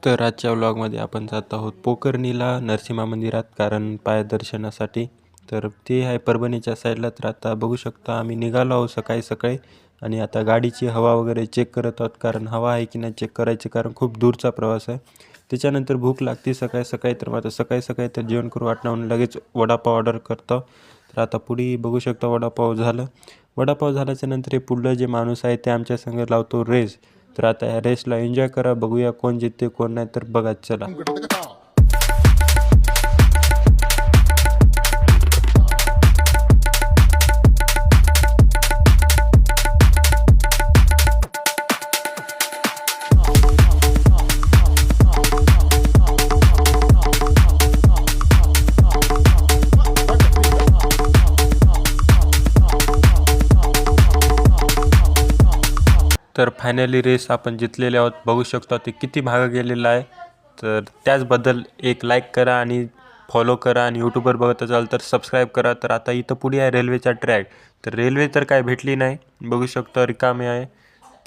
तर आजच्या व्लॉगमध्ये आपण जात आहोत पोकर्णीला नरसिंह मंदिरात, कारण पायदर्शनासाठी. तर ते आहे परभणीच्या साईडला. तर आता बघू शकता आम्ही निघालो आहोत सकाळी सकाळी, आणि आता गाडीची हवा वगैरे चेक करत आहोत, कारण हवा आहे की नाही चेक करायचे, कारण खूप दूरचा प्रवास आहे. त्याच्यानंतर भूक लागते सकाळी सकाळी, तर आता सकाळी सकाळी तर जेवण करू वाटणं लगेच वडापाव ऑर्डर करतो. तर आता पुढे बघू शकता वडापाव झालं. वडापाव झाल्याच्या नंतर हे पुढलं जे माणूस आहे ते आमच्या संग लावतो रेस. तर आता ह्या रेसला एन्जॉय करा, बघूया कोण जिंकते कोण नाही. तर बघा, चला. तर फायनली रेस आपण जिंकलेले आहोत. बघू शकतो ते किती भाग गेलेला आहे. तर त्याचबद्दल एक लाईक करा आणि फॉलो करा, आणि यूट्यूबवर बघत असाल तर सबस्क्राईब करा. तर आता इथं पुढे आहे रेल्वेचा ट्रॅक. तर रेल्वे तर काय भेटली नाही, बघू शकतो रिकामे आहे.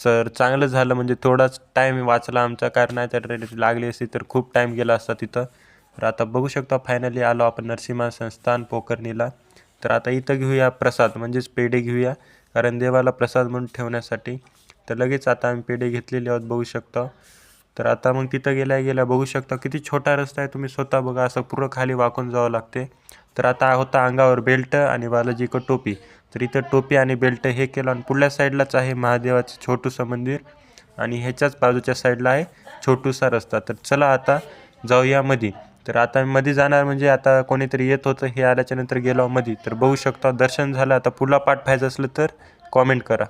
तर चांगलं झालं, म्हणजे थोडाच टाईम वाचला आमचा, कारण नाही तर रेल्वे लागली असती तर खूप टाईम गेला असता तिथं. तर आता बघू शकतो फायनली आलो आपण नरसिंह संस्थान पोकर्णीला. तर आता इथं घेऊया प्रसाद, म्हणजेच पेढे घेऊया, कारण देवाला प्रसाद म्हणून ठेवण्यासाठी. तर लगेच आता आम्ही पेढे घेतलेले आहोत, बघू शकता. तर आता मग तिथं गेल्या बघू शकता किती छोटा रस्ता आहे, तुम्ही स्वतः बघा, असं पूर्ण खाली वाकून जावं लागते. तर आता होता अंगावर बेल्ट आणि बालाजीकडं टोपी. तर इथं टोपी आणि बेल्ट हे केलं, आणि पुढल्या साईडलाच आहे महादेवाचं छोटूसं मंदिर, आणि ह्याच्याच बाजूच्या साईडला आहे छोटूसा रस्ता. तर चला आता जाऊया मध्ये. तर आता मध्ये जाणार, म्हणजे आता कोणीतरी येत होतं, हे आल्याच्या नंतर गेलो मध्ये. तर बघू शकता दर्शन झालं. आता पुढला पाठ पाहायचं असलं तर कॉमेंट करा.